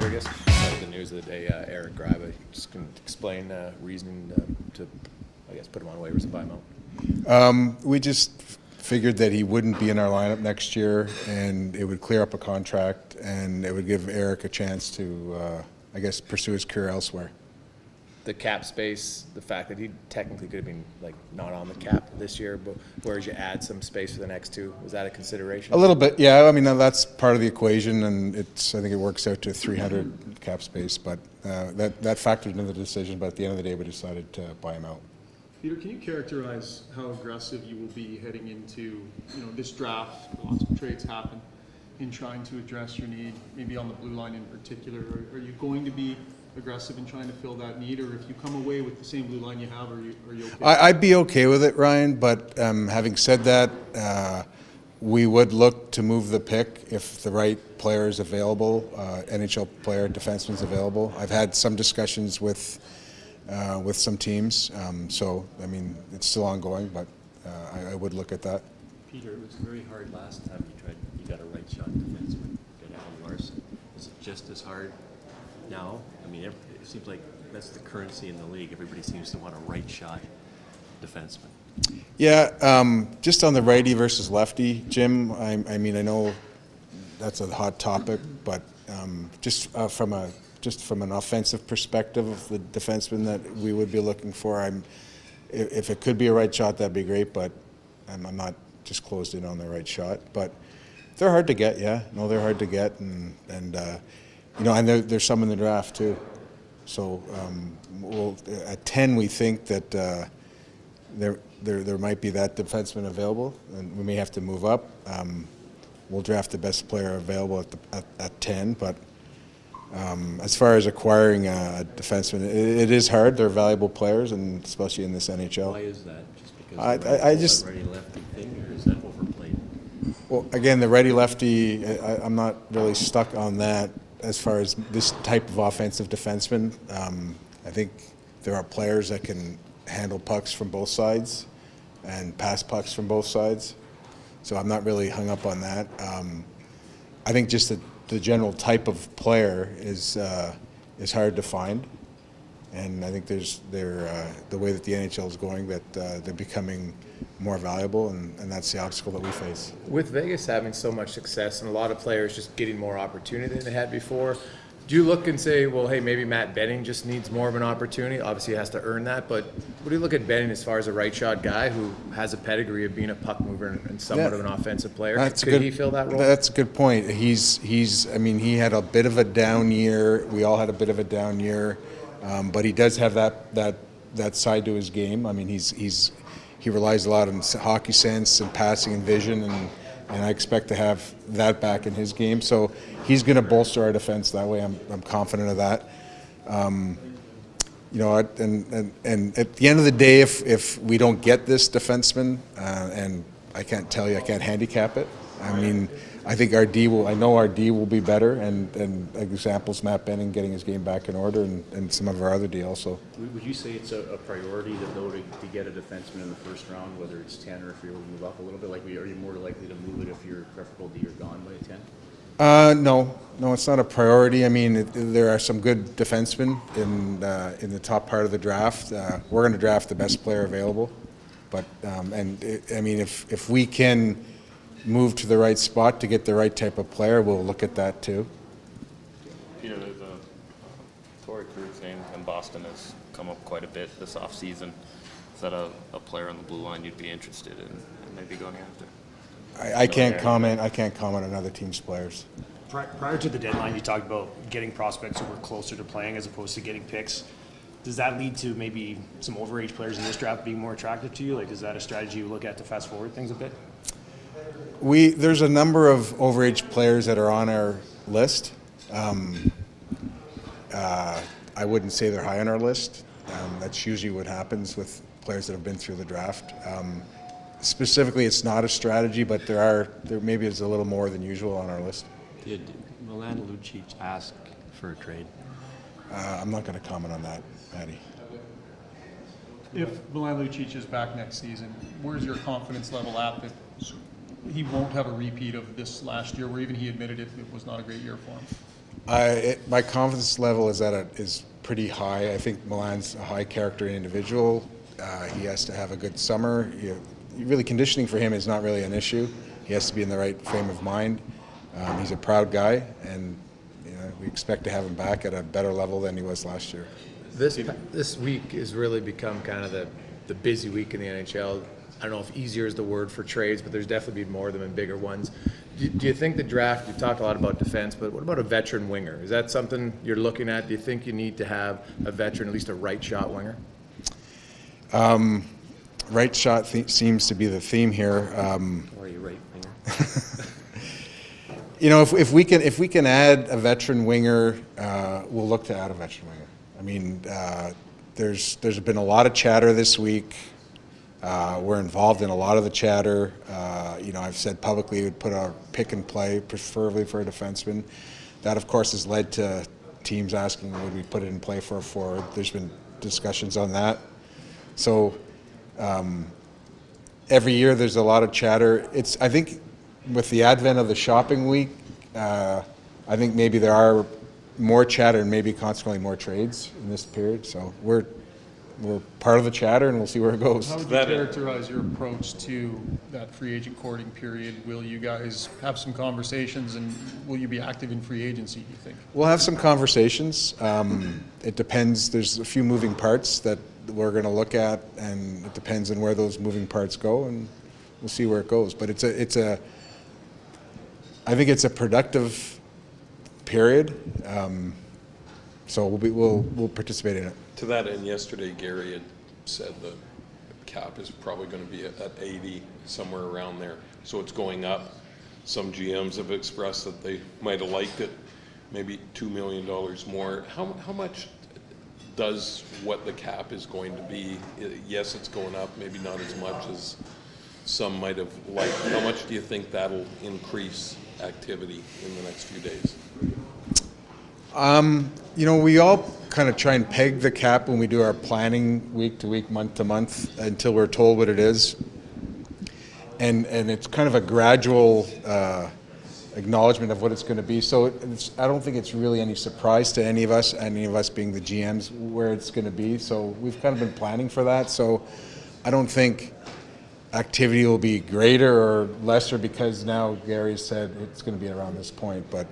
Peter, I guess. That was the news of the day. Eric Graba, just can explain reasoning to, I guess, put him on waivers and buy him out. We just figured that he wouldn't be in our lineup next year, and it would clear up a contract, and it would give Eric a chance to, I guess, pursue his career elsewhere. The cap space, the fact that he technically could have been like not on the cap this year, but whereas you add some space for the next two, was that a consideration? A little bit, yeah. I mean, that's part of the equation, and I think it works out to 300 cap space, but that factored into the decision. But at the end of the day, we decided to buy him out. Peter, can you characterize how aggressive you will be heading into this draft? Lots of trades happen in trying to address your need, maybe on the blue line in particular. Are you going to be aggressive in trying to fill that need, or if you come away with the same blue line you have, are you okay? I'd be okay with it, Ryan, but having said that, we would look to move the pick if the right player is available, NHL player, defenseman's available. I've had some discussions with some teams, so I mean it's still ongoing, but I would look at that. Peter, it was very hard last time you got a right shot defenseman, get Alan Larson. Is it just as hard now? I mean, it seems like that's the currency in the league. Everybody seems to want a right shot defenseman. Yeah, just on the righty versus lefty, Jim. I mean, I know that's a hot topic, but just from an offensive perspective of the defenseman that we would be looking for, if it could be a right shot, that'd be great. But I'm not just closed in on the right shot. But they're hard to get. Yeah, no, they're hard to get, and there's some in the draft too. So at 10, we think that there might be that defenseman available, and we may have to move up. We'll draft the best player available at 10, but as far as acquiring a defenseman, it is hard. They're valuable players, and especially in this NHL. Why is that? Just because I just righty-lefty thing, or is that overplayed? Well, again, the righty-lefty, I'm not really stuck on that. As far as this type of offensive defenseman, I think there are players that can handle pucks from both sides and pass pucks from both sides. So I'm not really hung up on that. I think just the general type of player is hard to find, and I think the way that the NHL is going, that they're becoming more valuable, and that's the obstacle that we face. With Vegas having so much success and a lot of players just getting more opportunity than they had before, do you look and say, well, hey, maybe Matt Benning just needs more of an opportunity? Obviously, he has to earn that, but what do you look at Benning as far as a right shot guy who has a pedigree of being a puck mover and somewhat of an offensive player? Could he fill that role? That's a good point. I mean, he had a bit of a down year. We all had a bit of a down year, but he does have that side to his game. I mean, he relies a lot on hockey sense and passing and vision, and I expect to have that back in his game. So he's going to bolster our defense that way. I'm confident of that. And at the end of the day, if we don't get this defenseman, and I can't tell you, I can't handicap it. I mean, I think our D will be better, and examples, Matt Benning getting his game back in order, and some of our other D also. Would you say it's a priority to get a defenseman in the first round, whether it's 10 or if you're able to move up a little bit? Like, are you more likely to move it if your preferable D are gone by 10? No, it's not a priority. I mean, there are some good defensemen in the top part of the draft. We're going to draft the best player available, but I mean, if we can move to the right spot to get the right type of player, we'll look at that too. Peter, the Torrey Krug thing in Boston has come up quite a bit this offseason. Is that a player on the blue line you'd be interested in maybe going after? I can't comment. I can't comment on other teams' players. Prior to the deadline, you talked about getting prospects who were closer to playing as opposed to getting picks. Does that lead to maybe some overage players in this draft being more attractive to you? Like, is that a strategy you look at to fast forward things a bit? There's a number of overage players that are on our list. I wouldn't say they're high on our list. That's usually what happens with players that have been through the draft. Specifically, it's not a strategy, but there maybe is a little more than usual on our list. Did Milan Lucic ask for a trade? I'm not going to comment on that, Matty. If Milan Lucic is back next season, where's your confidence level at that he won't have a repeat of this last year, where even he admitted it was not a great year for him? My confidence level is pretty high. I think Milan's a high character individual. He has to have a good summer. Really, conditioning for him is not really an issue. He has to be in the right frame of mind. He's a proud guy, and we expect to have him back at a better level than he was last year. This week has really become kind of the busy week in the NHL. I don't know if easier is the word for trades, but there's definitely been more of them and bigger ones. Do you think the draft, you talked a lot about defense, but what about a veteran winger? Is that something you're looking at? Do you think you need to have a veteran, at least a right shot winger? Right shot seems to be the theme here. Or you right winger? If we can add a veteran winger, we'll look to add a veteran winger. I mean, there's been a lot of chatter this week. We're involved in a lot of the chatter. I've said publicly we would put our pick and play, preferably for a defenseman. That, of course, has led to teams asking, would we put it in play for a forward? There's been discussions on that. So every year there's a lot of chatter. I think with the advent of the shopping week, I think maybe there are more chatter and maybe consequently more trades in this period. So we're part of the chatter, and we'll see where it goes. How would you characterize your approach to that free agent courting period? Will you guys have some conversations, and will you be active in free agency, do you think? We'll have some conversations. It depends. There's a few moving parts that we're going to look at, and it depends on where those moving parts go, and we'll see where it goes. But I think it's a productive period, so we'll participate in it. To that end, yesterday Gary had said the cap is probably going to be at 80, somewhere around there. So it's going up. Some GMs have expressed that they might have liked it, maybe $2 million more. How much does what the cap is going to be? Yes, it's going up, maybe not as much as some might have liked. How much do you think that'll increase activity in the next few days? We all kind of try and peg the cap when we do our planning week to week, month to month, until we're told what it is. And it's kind of a gradual acknowledgement of what it's going to be. So I don't think it's really any surprise to any of us being the GMs, where it's going to be. So we've kind of been planning for that. So I don't think activity will be greater or lesser because now Gary said it's going to be around this point. But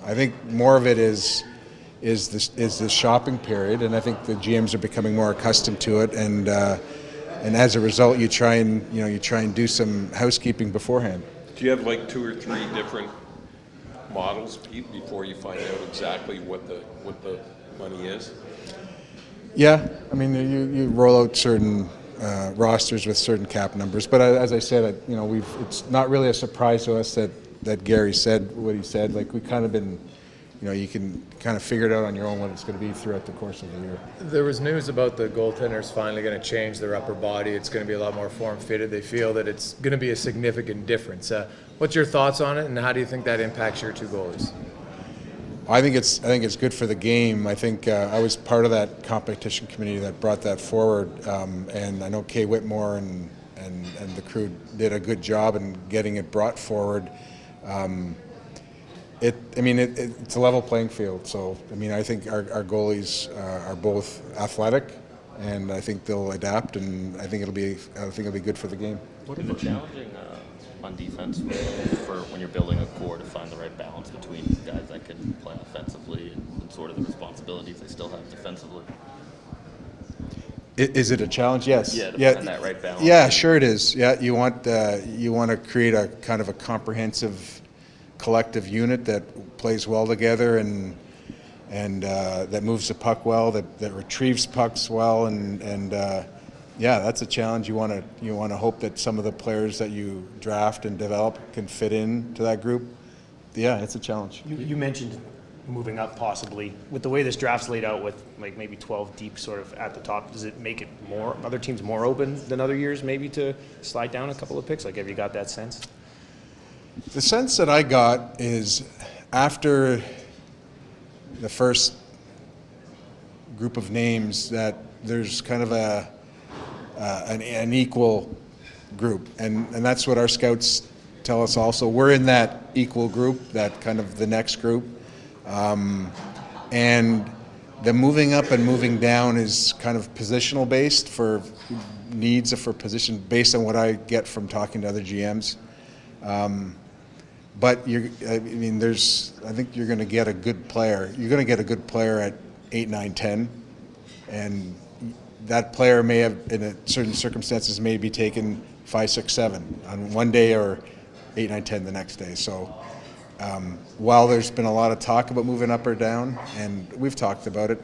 I think more of it is the shopping period, and I think the GMs are becoming more accustomed to it, and as a result, you try and do some housekeeping beforehand. Do you have like 2 or 3 different models, Pete, before you find out exactly what the money is? Yeah, I mean you roll out certain rosters with certain cap numbers, but as I said, it's not really a surprise to us that Gary said what he said. Like, we kind of been, you can kind of figure it out on your own what it's going to be throughout the course of the year. There was news about the goaltenders finally going to change their upper body. It's going to be a lot more form-fitted. They feel that it's going to be a significant difference. What's your thoughts on it, and how do you think that impacts your 2 goalies? I think it's good for the game. I think I was part of that competition committee that brought that forward, and I know Kay Whitmore and the crew did a good job in getting it brought forward. It's a level playing field. So I think our goalies are both athletic, and I think they'll adapt, and I think it'll be good for the game. What is it challenging on defense for when you're building a core to find the right balance between guys that can play offensively and sort of the responsibilities they still have defensively? Is it a challenge? Yes. Yeah, to find that right balance. Yeah, sure it is. Yeah, you want to create a kind of a comprehensive collective unit that plays well together and that moves the puck well, that retrieves pucks well, and that's a challenge. You want to hope that some of the players that you draft and develop can fit into that group. Yeah, it's a challenge. You mentioned moving up possibly. With the way this draft's laid out with like maybe 12 deep sort of at the top, does it make it other teams more open than other years maybe to slide down a couple of picks? Like, have you got that sense? The sense that I got is after the first group of names that there's kind of an equal group, and that's what our scouts tell us also. We're in that equal group, that kind of the next group. And the moving up and moving down is kind of positional based for needs for position based on what I get from talking to other GMs. But I think you're going to get a good player. You're going to get a good player at 8, 9, 10, and that player may have, in certain circumstances, may be taken 5, 6, 7 on one day or 8, 9, 10 the next day. So while there's been a lot of talk about moving up or down, and we've talked about it,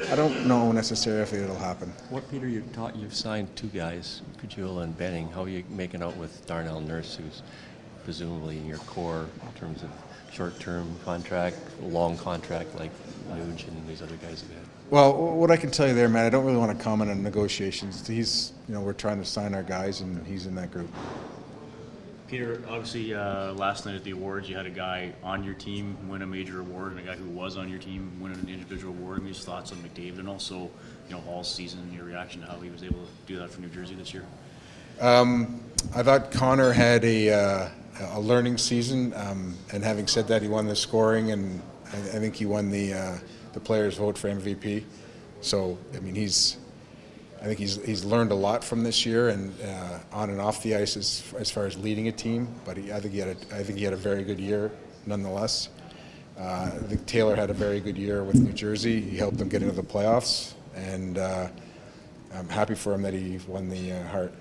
I don't know necessarily if it'll happen. What, Peter, you've signed 2 guys, Chiarelli and Benning. How are you making out with Darnell Nurse, who's presumably in your core in terms of short-term contract, long contract like Nuge and these other guys have had? Well, what I can tell you there, Matt, I don't really want to comment on negotiations. We're trying to sign our guys, and he's in that group. Peter, obviously, last night at the awards, you had a guy on your team win a major award, and a guy who was on your team win an individual award. I mean, his thoughts on McDavid, and also, Hall's season, and your reaction to how he was able to do that for New Jersey this year. I thought Connor had a learning season, and having said that, he won the scoring, and I think he won the players' vote for MVP. So, I mean, I think he's learned a lot from this year, and on and off the ice as far as leading a team. But I think he had a very good year, nonetheless. I think Taylor had a very good year with New Jersey. He helped them get into the playoffs, and I'm happy for him that he won the Hart.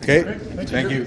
Okay, thank you.